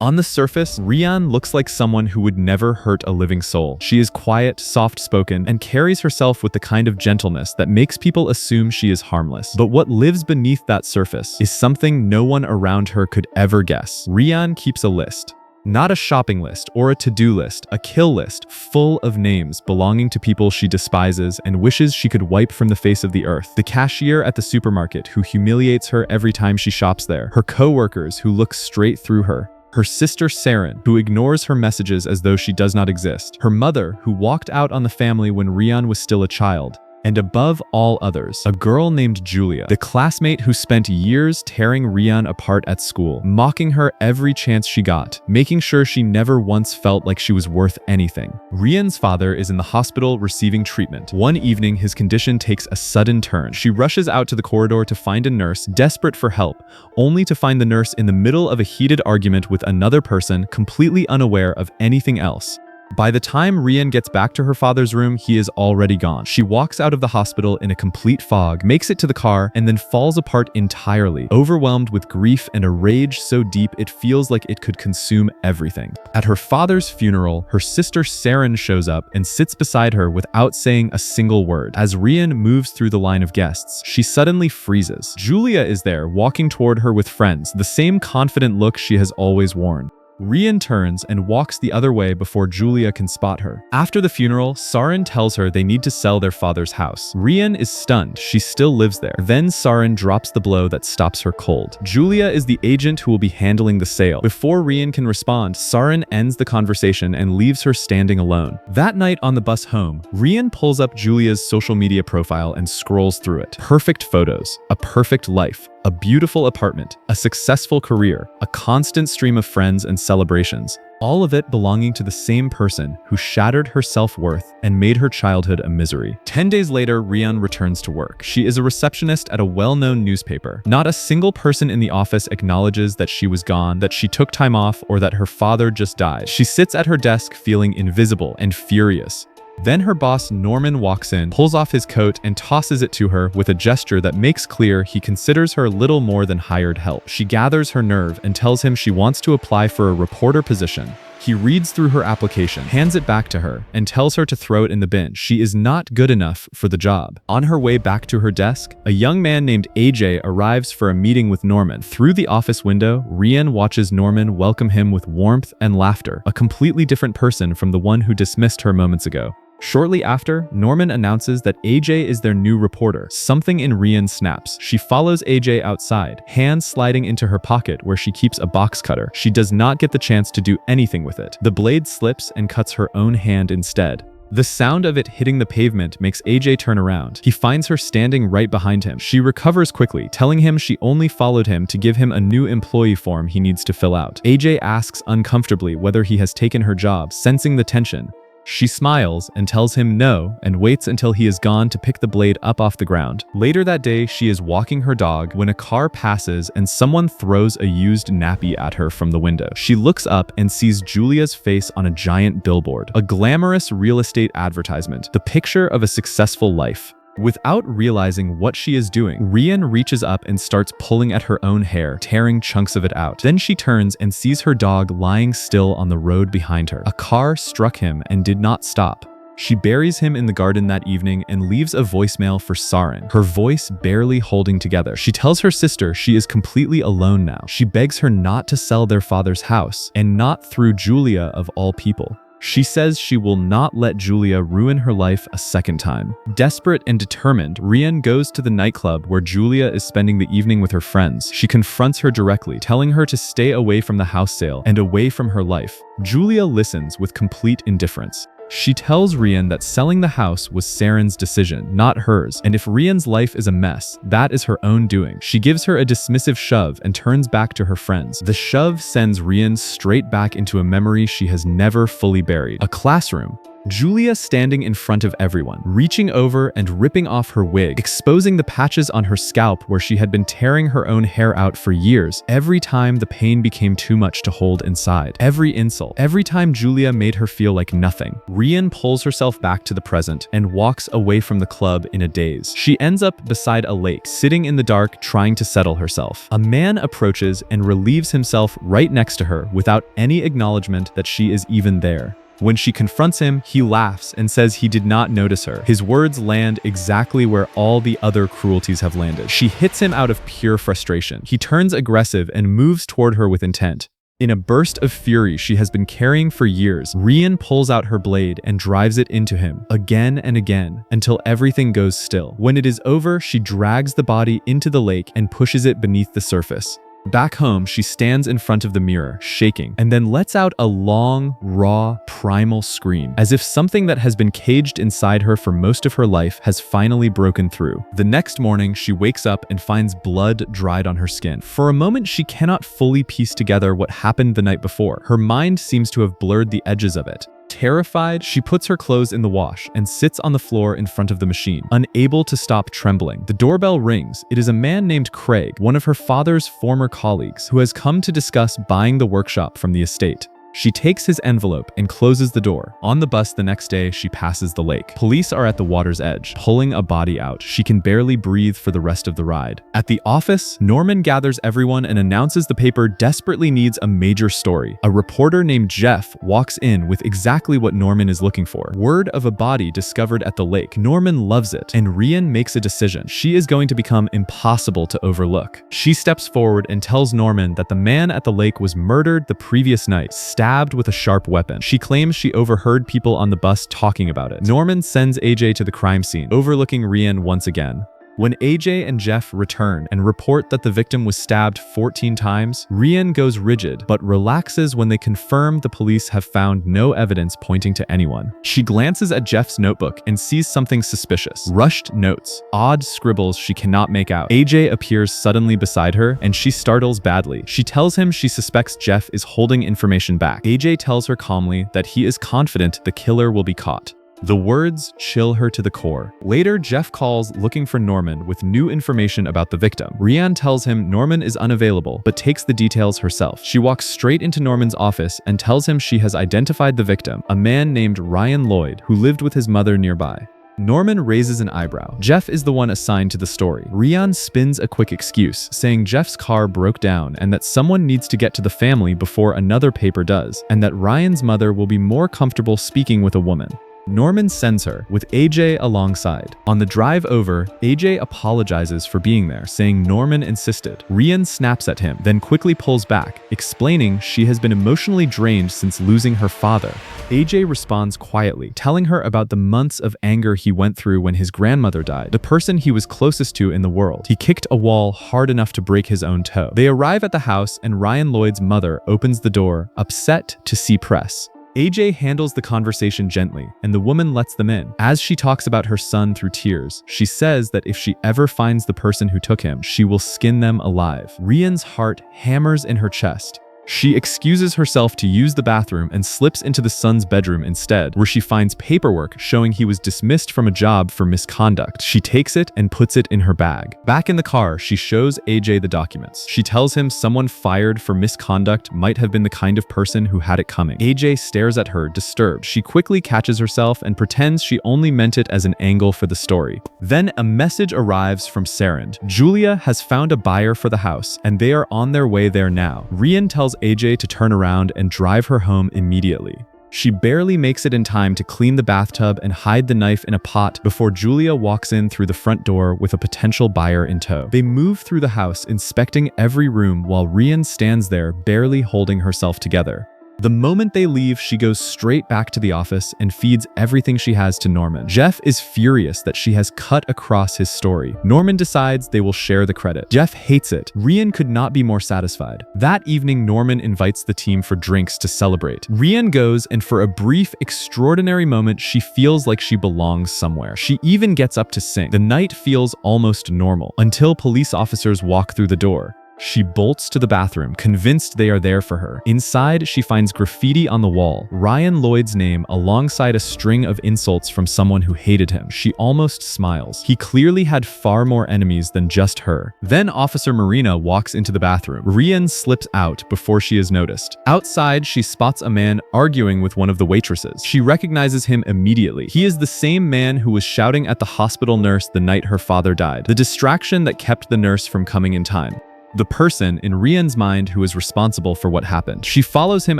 On the surface, Rian looks like someone who would never hurt a living soul. She is quiet, soft-spoken, and carries herself with the kind of gentleness that makes people assume she is harmless. But what lives beneath that surface is something no one around her could ever guess. Rian keeps a list. Not a shopping list or a to-do list, a kill list full of names belonging to people she despises and wishes she could wipe from the face of the earth. The cashier at the supermarket who humiliates her every time she shops there. Her co-workers who look straight through her. Her sister Saren, who ignores her messages as though she does not exist. Her mother, who walked out on the family when Rian was still a child. And above all others, a girl named Julia, the classmate who spent years tearing Rian apart at school, mocking her every chance she got, making sure she never once felt like she was worth anything. Rian's father is in the hospital receiving treatment. One evening, his condition takes a sudden turn. She rushes out to the corridor to find a nurse, desperate for help, only to find the nurse in the middle of a heated argument with another person, completely unaware of anything else. By the time Rian gets back to her father's room, he is already gone. She walks out of the hospital in a complete fog, makes it to the car, and then falls apart entirely, overwhelmed with grief and a rage so deep it feels like it could consume everything. At her father's funeral, her sister Saren shows up and sits beside her without saying a single word. As Rian moves through the line of guests, she suddenly freezes. Julia is there, walking toward her with friends, the same confident look she has always worn. Rian turns and walks the other way before Julia can spot her. After the funeral, Saren tells her they need to sell their father's house. Rian is stunned. She still lives there. Then Saren drops the blow that stops her cold. Julia is the agent who will be handling the sale. Before Rian can respond, Saren ends the conversation and leaves her standing alone. That night on the bus home, Rian pulls up Julia's social media profile and scrolls through it. Perfect photos, a perfect life, a beautiful apartment, a successful career, a constant stream of friends and celebrations, all of it belonging to the same person who shattered her self-worth and made her childhood a misery. 10 days later, Rian returns to work. She is a receptionist at a well-known newspaper. Not a single person in the office acknowledges that she was gone, that she took time off, or that her father just died. She sits at her desk feeling invisible and furious. Then her boss Norman walks in, pulls off his coat, and tosses it to her with a gesture that makes clear he considers her little more than hired help. She gathers her nerve and tells him she wants to apply for a reporter position. He reads through her application, hands it back to her, and tells her to throw it in the bin. She is not good enough for the job. On her way back to her desk, a young man named AJ arrives for a meeting with Norman. Through the office window, Rian watches Norman welcome him with warmth and laughter, a completely different person from the one who dismissed her moments ago. Shortly after, Norman announces that AJ is their new reporter. Something in Rian snaps. She follows AJ outside, hand sliding into her pocket where she keeps a box cutter. She does not get the chance to do anything with it. The blade slips and cuts her own hand instead. The sound of it hitting the pavement makes AJ turn around. He finds her standing right behind him. She recovers quickly, telling him she only followed him to give him a new employee form he needs to fill out. AJ asks uncomfortably whether he has taken her job, sensing the tension. She smiles and tells him no and waits until he is gone to pick the blade up off the ground. Later that day, she is walking her dog when a car passes and someone throws a used nappy at her from the window. She looks up and sees Julia's face on a giant billboard, a glamorous real estate advertisement, the picture of a successful life. Without realizing what she is doing, Rian reaches up and starts pulling at her own hair, tearing chunks of it out. Then she turns and sees her dog lying still on the road behind her. A car struck him and did not stop. She buries him in the garden that evening and leaves a voicemail for Saren, her voice barely holding together. She tells her sister she is completely alone now. She begs her not to sell their father's house, and not through Julia of all people. She says she will not let Julia ruin her life a second time. Desperate and determined, Rian goes to the nightclub where Julia is spending the evening with her friends. She confronts her directly, telling her to stay away from the house sale and away from her life. Julia listens with complete indifference. She tells Rian that selling the house was Saren's decision, not hers, and if Rian's life is a mess, that is her own doing. She gives her a dismissive shove and turns back to her friends. The shove sends Rian straight back into a memory she has never fully buried. A classroom, Julia standing in front of everyone, reaching over and ripping off her wig, exposing the patches on her scalp where she had been tearing her own hair out for years. Every time the pain became too much to hold inside. Every insult. Every time Julia made her feel like nothing. Rian pulls herself back to the present and walks away from the club in a daze. She ends up beside a lake, sitting in the dark, trying to settle herself. A man approaches and relieves himself right next to her without any acknowledgement that she is even there. When she confronts him, he laughs and says he did not notice her. His words land exactly where all the other cruelties have landed. She hits him out of pure frustration. He turns aggressive and moves toward her with intent. In a burst of fury she has been carrying for years, Rian pulls out her blade and drives it into him, again and again, until everything goes still. When it is over, she drags the body into the lake and pushes it beneath the surface. Back home, she stands in front of the mirror, shaking, and then lets out a long, raw, primal scream, as if something that has been caged inside her for most of her life has finally broken through. The next morning, she wakes up and finds blood dried on her skin. For a moment, she cannot fully piece together what happened the night before. Her mind seems to have blurred the edges of it. Terrified, she puts her clothes in the wash and sits on the floor in front of the machine, unable to stop trembling. The doorbell rings. It is a man named Craig, one of her father's former colleagues, who has come to discuss buying the workshop from the estate. She takes his envelope and closes the door. On the bus the next day, she passes the lake. Police are at the water's edge, pulling a body out. She can barely breathe for the rest of the ride. At the office, Norman gathers everyone and announces the paper desperately needs a major story. A reporter named Jeff walks in with exactly what Norman is looking for. Word of a body discovered at the lake. Norman loves it, and Rian makes a decision. She is going to become impossible to overlook. She steps forward and tells Norman that the man at the lake was murdered the previous night, stabbed with a sharp weapon. She claims she overheard people on the bus talking about it. Norman sends AJ to the crime scene, overlooking Rian once again. When AJ and Jeff return and report that the victim was stabbed 14 times, Rian goes rigid but relaxes when they confirm the police have found no evidence pointing to anyone. She glances at Jeff's notebook and sees something suspicious. Rushed notes, odd scribbles she cannot make out. AJ appears suddenly beside her and she startles badly. She tells him she suspects Jeff is holding information back. AJ tells her calmly that he is confident the killer will be caught. The words chill her to the core. Later, Jeff calls looking for Norman with new information about the victim. Rian tells him Norman is unavailable, but takes the details herself. She walks straight into Norman's office and tells him she has identified the victim, a man named Ryan Lloyd, who lived with his mother nearby. Norman raises an eyebrow. Jeff is the one assigned to the story. Rian spins a quick excuse, saying Jeff's car broke down and that someone needs to get to the family before another paper does, and that Ryan's mother will be more comfortable speaking with a woman. Norman sends her, with AJ alongside. On the drive over, AJ apologizes for being there, saying Norman insisted. Rian snaps at him, then quickly pulls back, explaining she has been emotionally drained since losing her father. AJ responds quietly, telling her about the months of anger he went through when his grandmother died, the person he was closest to in the world. He kicked a wall hard enough to break his own toe. They arrive at the house and Ryan Lloyd's mother opens the door, upset to see press. AJ handles the conversation gently, and the woman lets them in. As she talks about her son through tears, she says that if she ever finds the person who took him, she will skin them alive. Rian's heart hammers in her chest. She excuses herself to use the bathroom and slips into the son's bedroom instead, where she finds paperwork showing he was dismissed from a job for misconduct. She takes it and puts it in her bag. Back in the car, she shows AJ the documents. She tells him someone fired for misconduct might have been the kind of person who had it coming. AJ stares at her, disturbed. She quickly catches herself and pretends she only meant it as an angle for the story. Then a message arrives from Sarand. Julia has found a buyer for the house, and they are on their way there now. Rian tells AJ to turn around and drive her home immediately. She barely makes it in time to clean the bathtub and hide the knife in a pot before Julia walks in through the front door with a potential buyer in tow. They move through the house, inspecting every room while Rian stands there, barely holding herself together. The moment they leave, she goes straight back to the office and feeds everything she has to Norman. Jeff is furious that she has cut across his story. Norman decides they will share the credit. Jeff hates it. Rian could not be more satisfied. That evening, Norman invites the team for drinks to celebrate. Rian goes, and for a brief, extraordinary moment, she feels like she belongs somewhere. She even gets up to sing. The night feels almost normal, until police officers walk through the door. She bolts to the bathroom, convinced they are there for her. Inside, she finds graffiti on the wall, Ryan Lloyd's name alongside a string of insults from someone who hated him. She almost smiles. He clearly had far more enemies than just her. Then Officer Marina walks into the bathroom. Rian slips out before she is noticed. Outside, she spots a man arguing with one of the waitresses. She recognizes him immediately. He is the same man who was shouting at the hospital nurse the night her father died, the distraction that kept the nurse from coming in time. The person in Rian's mind who is responsible for what happened. She follows him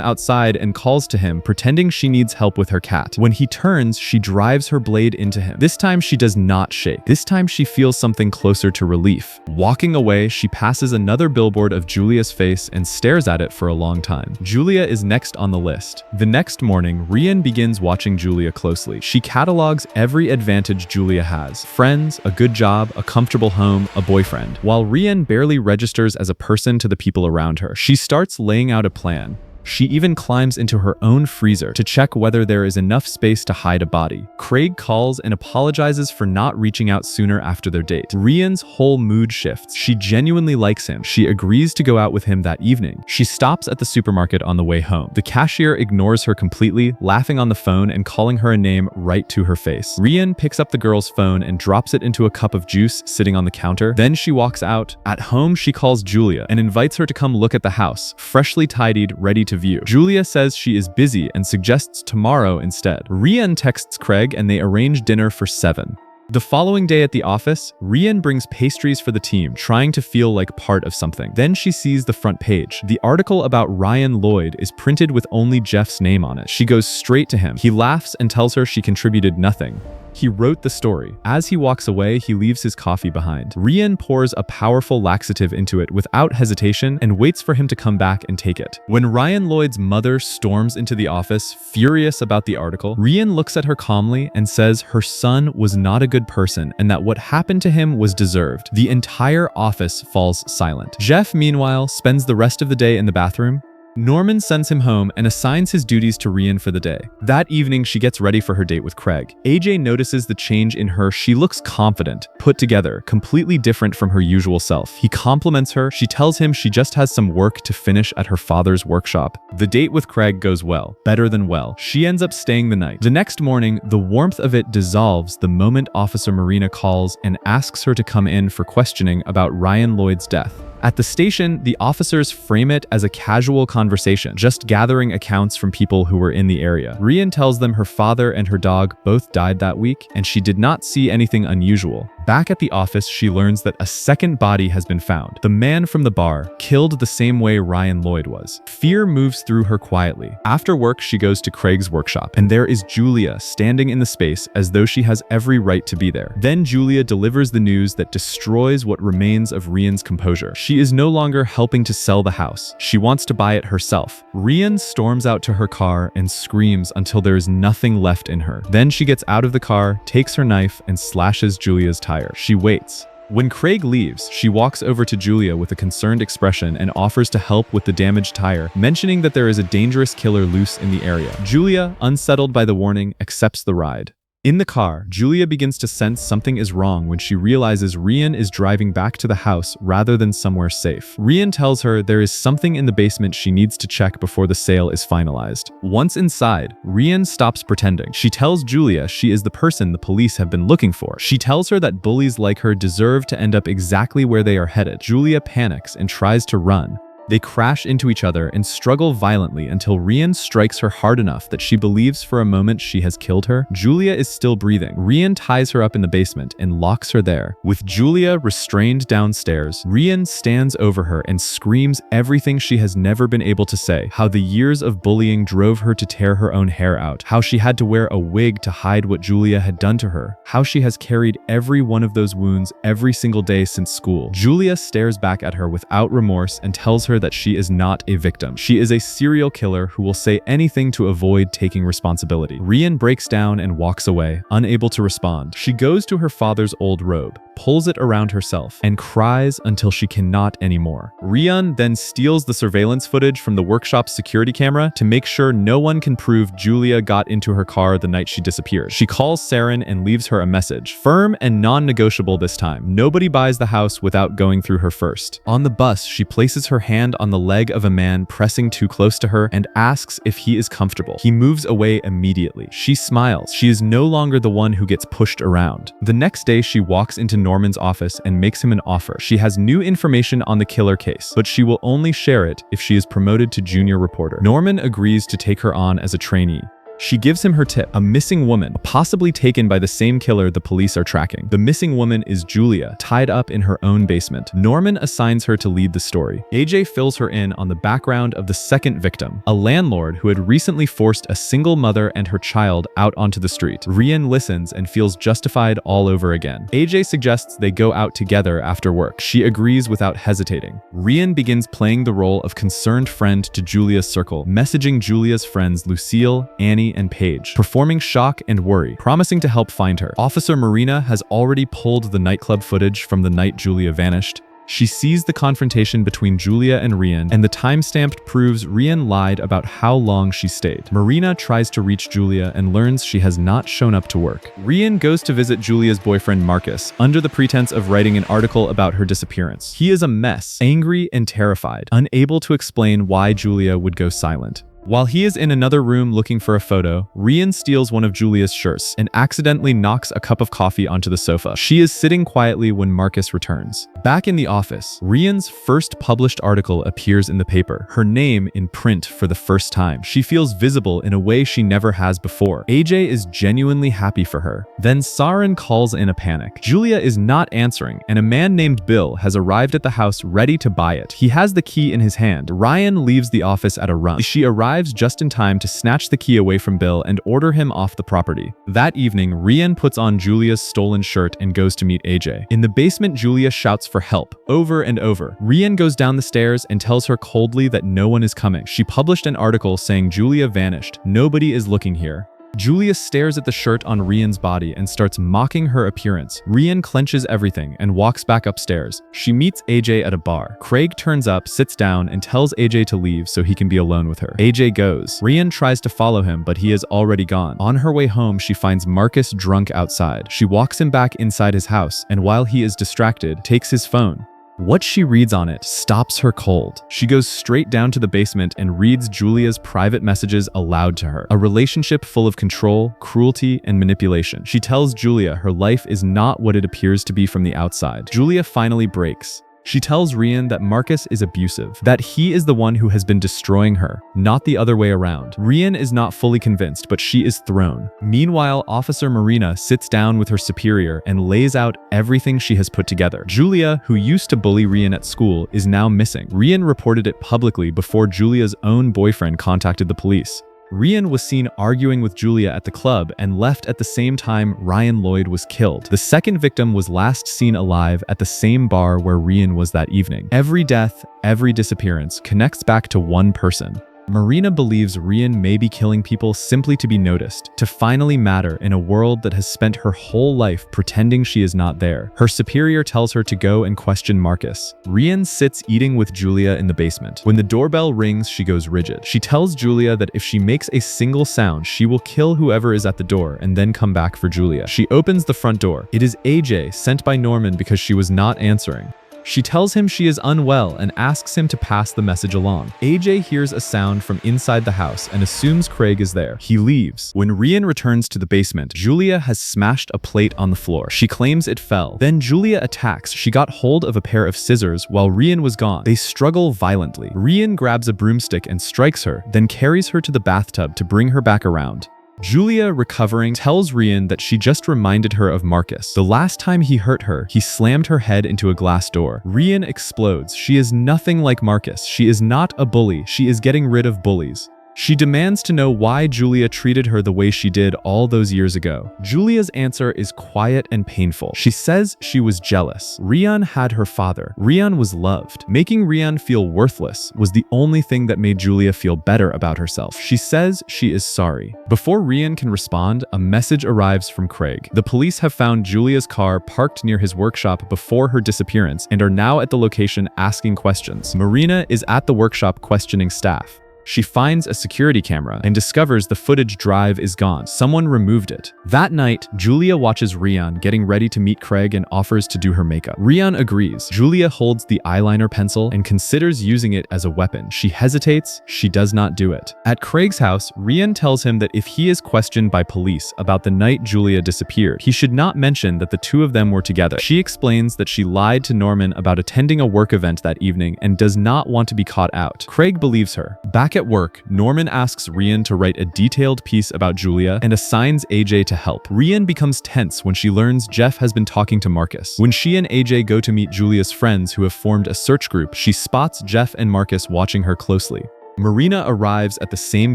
outside and calls to him, pretending she needs help with her cat. When he turns, she drives her blade into him. This time she does not shake. This time she feels something closer to relief. Walking away, she passes another billboard of Julia's face and stares at it for a long time. Julia is next on the list. The next morning, Rian begins watching Julia closely. She catalogs every advantage Julia has: friends, a good job, a comfortable home, a boyfriend. While Rian barely registers as a person to the people around her, she starts laying out a plan. She even climbs into her own freezer to check whether there is enough space to hide a body. Craig calls and apologizes for not reaching out sooner after their date. Rian's whole mood shifts. She genuinely likes him. She agrees to go out with him that evening. She stops at the supermarket on the way home. The cashier ignores her completely, laughing on the phone and calling her a name right to her face. Rian picks up the girl's phone and drops it into a cup of juice sitting on the counter. Then she walks out. At home, she calls Julia and invites her to come look at the house, freshly tidied, ready to view. Julia says she is busy and suggests tomorrow instead. Rian texts Craig and they arrange dinner for 7. The following day at the office, Rian brings pastries for the team, trying to feel like part of something. Then she sees the front page. The article about Ryan Lloyd is printed with only Jeff's name on it. She goes straight to him. He laughs and tells her she contributed nothing. He wrote the story. As he walks away, he leaves his coffee behind. Rian pours a powerful laxative into it without hesitation and waits for him to come back and take it. When Ryan Lloyd's mother storms into the office, furious about the article, Rian looks at her calmly and says her son was not a good person and that what happened to him was deserved. The entire office falls silent. Jeff, meanwhile, spends the rest of the day in the bathroom. Norman sends him home and assigns his duties to Rian for the day. That evening, she gets ready for her date with Craig. AJ notices the change in her. She looks confident, put together, completely different from her usual self. He compliments her. She tells him she just has some work to finish at her father's workshop. The date with Craig goes well, better than well. She ends up staying the night. The next morning, the warmth of it dissolves the moment Officer Marina calls and asks her to come in for questioning about Ryan Lloyd's death. At the station, the officers frame it as a casual conversation, just gathering accounts from people who were in the area. Rian tells them her father and her dog both died that week, and she did not see anything unusual. Back at the office, she learns that a second body has been found. The man from the bar, killed the same way Ryan Lloyd was. Fear moves through her quietly. After work, she goes to Craig's workshop, and there is Julia standing in the space as though she has every right to be there. Then Julia delivers the news that destroys what remains of Rian's composure. She is no longer helping to sell the house. She wants to buy it herself. Rian storms out to her car and screams until there is nothing left in her. Then she gets out of the car, takes her knife, and slashes Julia's tire. She waits. When Craig leaves, she walks over to Julia with a concerned expression and offers to help with the damaged tire, mentioning that there is a dangerous killer loose in the area. Julia, unsettled by the warning, accepts the ride. In the car, Julia begins to sense something is wrong when she realizes Rian is driving back to the house rather than somewhere safe. Rian tells her there is something in the basement she needs to check before the sale is finalized. Once inside, Rian stops pretending. She tells Julia she is the person the police have been looking for. She tells her that bullies like her deserve to end up exactly where they are headed. Julia panics and tries to run. They crash into each other and struggle violently until Rian strikes her hard enough that she believes for a moment she has killed her. Julia is still breathing. Rian ties her up in the basement and locks her there. With Julia restrained downstairs, Rian stands over her and screams everything she has never been able to say. How the years of bullying drove her to tear her own hair out. How she had to wear a wig to hide what Julia had done to her. How she has carried every one of those wounds every single day since school. Julia stares back at her without remorse and tells her that she is not a victim. She is a serial killer who will say anything to avoid taking responsibility. Rian breaks down and walks away, unable to respond. She goes to her father's old robe, pulls it around herself, and cries until she cannot anymore. Rian then steals the surveillance footage from the workshop's security camera to make sure no one can prove Julia got into her car the night she disappeared. She calls Saren and leaves her a message, firm and non-negotiable this time. Nobody buys the house without going through her first. On the bus, she places her hand on the leg of a man pressing too close to her and asks if he is comfortable. He moves away immediately. She smiles. She is no longer the one who gets pushed around. The next day, she walks into Norman's office and makes him an offer. She has new information on the killer case, but she will only share it if she is promoted to junior reporter. Norman agrees to take her on as a trainee. She gives him her tip, a missing woman, possibly taken by the same killer the police are tracking. The missing woman is Julia, tied up in her own basement. Norman assigns her to lead the story. AJ fills her in on the background of the second victim, a landlord who had recently forced a single mother and her child out onto the street. Rian listens and feels justified all over again. AJ suggests they go out together after work. She agrees without hesitating. Rian begins playing the role of concerned friend to Julia's circle, messaging Julia's friends Lucille, Annie, and Paige, performing shock and worry, promising to help find her. Officer Marina has already pulled the nightclub footage from the night Julia vanished. She sees the confrontation between Julia and Rian, and the timestamp proves Rian lied about how long she stayed. Marina tries to reach Julia and learns she has not shown up to work. Rian goes to visit Julia's boyfriend Marcus, under the pretense of writing an article about her disappearance. He is a mess, angry and terrified, unable to explain why Julia would go silent. While he is in another room looking for a photo, Rian steals one of Julia's shirts and accidentally knocks a cup of coffee onto the sofa. She is sitting quietly when Marcus returns. Back in the office, Rian's first published article appears in the paper, her name in print for the first time. She feels visible in a way she never has before. AJ is genuinely happy for her. Then Saren calls in a panic. Julia is not answering, and a man named Bill has arrived at the house ready to buy it. He has the key in his hand. Rian leaves the office at a run. She arrives just in time to snatch the key away from Bill and order him off the property. That evening, Rian puts on Julia's stolen shirt and goes to meet AJ. In the basement, Julia shouts for help, over and over. Rian goes down the stairs and tells her coldly that no one is coming. She published an article saying Julia vanished. Nobody is looking here. Julia stares at the shirt on Rian's body and starts mocking her appearance. Rian clenches everything and walks back upstairs. She meets AJ at a bar. Craig turns up, sits down, and tells AJ to leave so he can be alone with her. AJ goes. Rian tries to follow him, but he is already gone. On her way home, she finds Marcus drunk outside. She walks him back inside his house, and while he is distracted, takes his phone. What she reads on it stops her cold. She goes straight down to the basement and reads Julia's private messages aloud to her. A relationship full of control, cruelty, and manipulation. She tells Julia her life is not what it appears to be from the outside. Julia finally breaks. She tells Rian that Marcus is abusive, that he is the one who has been destroying her, not the other way around. Rian is not fully convinced, but she is thrown. Meanwhile, Officer Marina sits down with her superior and lays out everything she has put together. Julia, who used to bully Rian at school, is now missing. Rian reported it publicly before Julia's own boyfriend contacted the police. Rian was seen arguing with Julia at the club and left at the same time Ryan Lloyd was killed. The second victim was last seen alive at the same bar where Rian was that evening. Every death, every disappearance connects back to one person. Marina believes Rian may be killing people simply to be noticed, to finally matter in a world that has spent her whole life pretending she is not there. Her superior tells her to go and question Marcus. Rian sits eating with Julia in the basement. When the doorbell rings, she goes rigid. She tells Julia that if she makes a single sound, she will kill whoever is at the door and then come back for Julia. She opens the front door. It is AJ, sent by Norman because she was not answering. She tells him she is unwell and asks him to pass the message along. AJ hears a sound from inside the house and assumes Craig is there. He leaves. When Rian returns to the basement, Julia has smashed a plate on the floor. She claims it fell. Then Julia attacks. She got hold of a pair of scissors while Rian was gone. They struggle violently. Rian grabs a broomstick and strikes her, then carries her to the bathtub to bring her back around. Julia, recovering, tells Rian that she just reminded her of Marcus. The last time he hurt her, he slammed her head into a glass door. Rian explodes. She is nothing like Marcus. She is not a bully. She is getting rid of bullies. She demands to know why Julia treated her the way she did all those years ago. Julia's answer is quiet and painful. She says she was jealous. Rian had her father. Rian was loved. Making Rian feel worthless was the only thing that made Julia feel better about herself. She says she is sorry. Before Rian can respond, a message arrives from Craig. The police have found Julia's car parked near his workshop before her disappearance and are now at the location asking questions. Marina is at the workshop questioning staff. She finds a security camera and discovers the footage drive is gone. Someone removed it. That night, Julia watches Rian getting ready to meet Craig and offers to do her makeup. Rian agrees. Julia holds the eyeliner pencil and considers using it as a weapon. She hesitates. She does not do it. At Craig's house, Rian tells him that if he is questioned by police about the night Julia disappeared, he should not mention that the two of them were together. She explains that she lied to Norman about attending a work event that evening and does not want to be caught out. Craig believes her. Back at work, Norman asks Rian to write a detailed piece about Julia and assigns AJ to help. Rian becomes tense when she learns Jeff has been talking to Marcus. When she and AJ go to meet Julia's friends who have formed a search group, she spots Jeff and Marcus watching her closely. Marina arrives at the same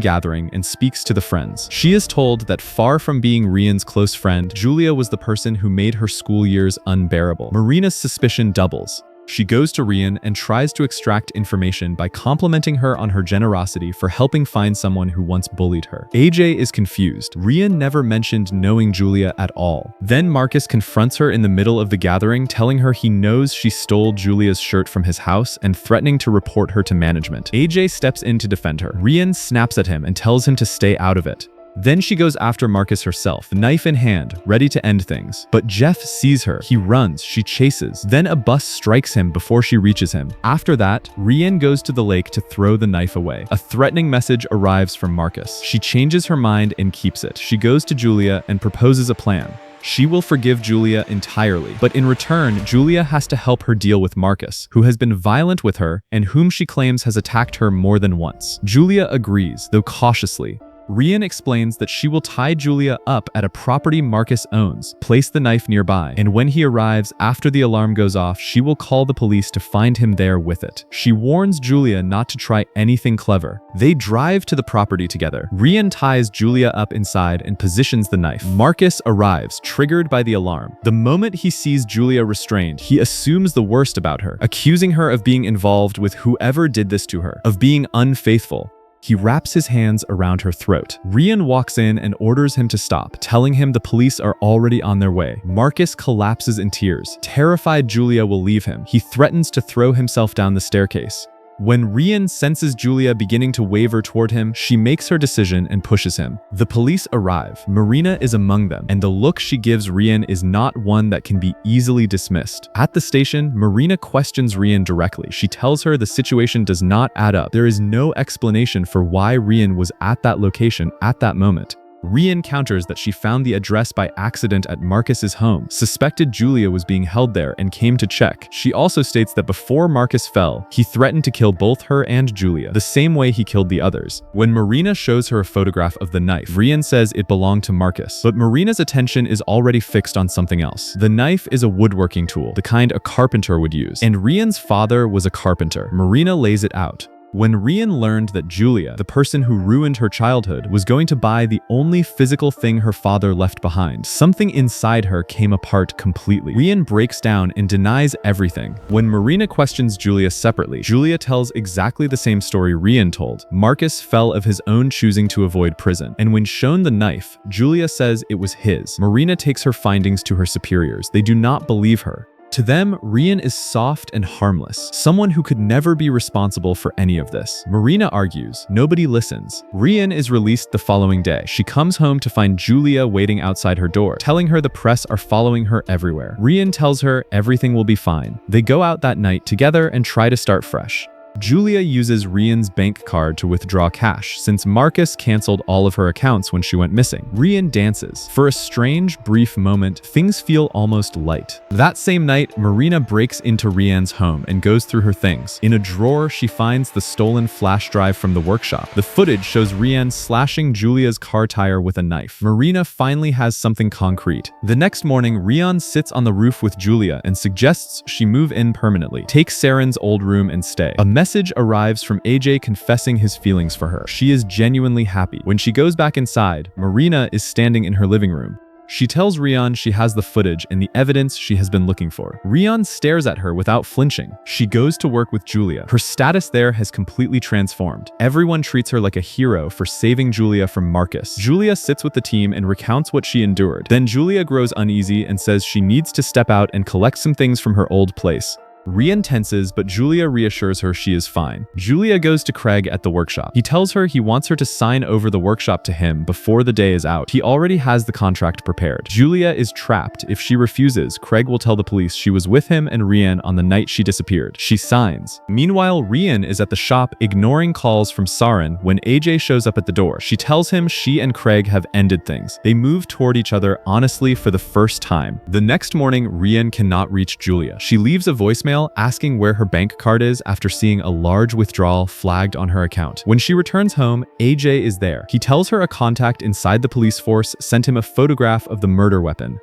gathering and speaks to the friends. She is told that far from being Rian's close friend, Julia was the person who made her school years unbearable. Marina's suspicion doubles. She goes to Rian and tries to extract information by complimenting her on her generosity for helping find someone who once bullied her. AJ is confused. Rian never mentioned knowing Julia at all. Then Marcus confronts her in the middle of the gathering, telling her he knows she stole Julia's shirt from his house and threatening to report her to management. AJ steps in to defend her. Rian snaps at him and tells him to stay out of it. Then she goes after Marcus herself, knife in hand, ready to end things. But Jeff sees her. He runs, she chases. Then a bus strikes him before she reaches him. After that, Rian goes to the lake to throw the knife away. A threatening message arrives from Marcus. She changes her mind and keeps it. She goes to Julia and proposes a plan. She will forgive Julia entirely, but in return, Julia has to help her deal with Marcus, who has been violent with her and whom she claims has attacked her more than once. Julia agrees, though cautiously. Rian explains that she will tie Julia up at a property Marcus owns, place the knife nearby, and when he arrives after the alarm goes off, she will call the police to find him there with it. She warns Julia not to try anything clever. They drive to the property together. Rian ties Julia up inside and positions the knife. Marcus arrives, triggered by the alarm. The moment he sees Julia restrained, he assumes the worst about her, accusing her of being involved with whoever did this to her, of being unfaithful. He wraps his hands around her throat. Rian walks in and orders him to stop, telling him the police are already on their way. Marcus collapses in tears. Terrified Julia will leave him, he threatens to throw himself down the staircase. When Rian senses Julia beginning to waver toward him, she makes her decision and pushes him. The police arrive. Marina is among them, and the look she gives Rian is not one that can be easily dismissed. At the station, Marina questions Rian directly. She tells her the situation does not add up. There is no explanation for why Rian was at that location at that moment. Rian counters that she found the address by accident at Marcus's home, suspected Julia was being held there, and came to check. She also states that before Marcus fell, he threatened to kill both her and Julia, the same way he killed the others. When Marina shows her a photograph of the knife, Rian says it belonged to Marcus, but Marina's attention is already fixed on something else. The knife is a woodworking tool, the kind a carpenter would use, and Rian's father was a carpenter. Marina lays it out. When Rian learned that Julia, the person who ruined her childhood, was going to buy the only physical thing her father left behind, something inside her came apart completely. Rian breaks down and denies everything. When Marina questions Julia separately, Julia tells exactly the same story Rian told. Marcus fell of his own choosing to avoid prison, and when shown the knife, Julia says it was his. Marina takes her findings to her superiors. They do not believe her. To them, Rian is soft and harmless, someone who could never be responsible for any of this. Marina argues, nobody listens. Rian is released the following day. She comes home to find Julia waiting outside her door, telling her the press are following her everywhere. Rian tells her everything will be fine. They go out that night together and try to start fresh. Julia uses Rian's bank card to withdraw cash since Marcus canceled all of her accounts when she went missing. Rian dances. For a strange, brief moment, things feel almost light. That same night, Marina breaks into Rian's home and goes through her things. In a drawer, she finds the stolen flash drive from the workshop. The footage shows Rian slashing Julia's car tire with a knife. Marina finally has something concrete. The next morning, Rian sits on the roof with Julia and suggests she move in permanently, take Saren's old room and stay. A message message arrives from AJ confessing his feelings for her. She is genuinely happy. When she goes back inside, Marina is standing in her living room. She tells Rian she has the footage and the evidence she has been looking for. Rian stares at her without flinching. She goes to work with Julia. Her status there has completely transformed. Everyone treats her like a hero for saving Julia from Marcus. Julia sits with the team and recounts what she endured. Then Julia grows uneasy and says she needs to step out and collect some things from her old place. Rian tenses, but Julia reassures her she is fine. Julia goes to Craig at the workshop. He tells her he wants her to sign over the workshop to him before the day is out. He already has the contract prepared. Julia is trapped. If she refuses, Craig will tell the police she was with him and Rian on the night she disappeared. She signs. Meanwhile, Rian is at the shop ignoring calls from Saren when AJ shows up at the door. She tells him she and Craig have ended things. They move toward each other honestly for the first time. The next morning, Rian cannot reach Julia. She leaves a voicemail asking where her bank card is after seeing a large withdrawal flagged on her account. When she returns home, AJ is there. He tells her a contact inside the police force sent him a photograph of the murder weapon.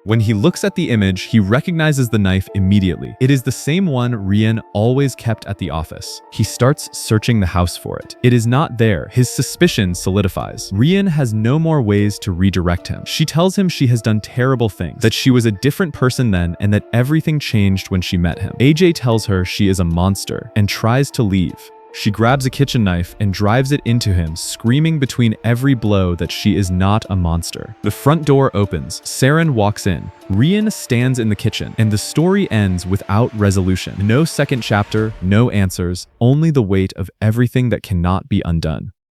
When he looks at the image, he recognizes the knife immediately. It is the same one Rian always kept at the office. He starts searching the house for it. It is not there. His suspicion solidifies. Rian has no more ways to redirect him. She tells him she has done terrible things, that she was a different person then, and that everything changed when she met him. AJ tells her she is a monster and tries to leave. She grabs a kitchen knife and drives it into him, screaming between every blow that she is not a monster. The front door opens. Saren walks in. Rian stands in the kitchen, and the story ends without resolution. No second chapter, no answers, only the weight of everything that cannot be undone.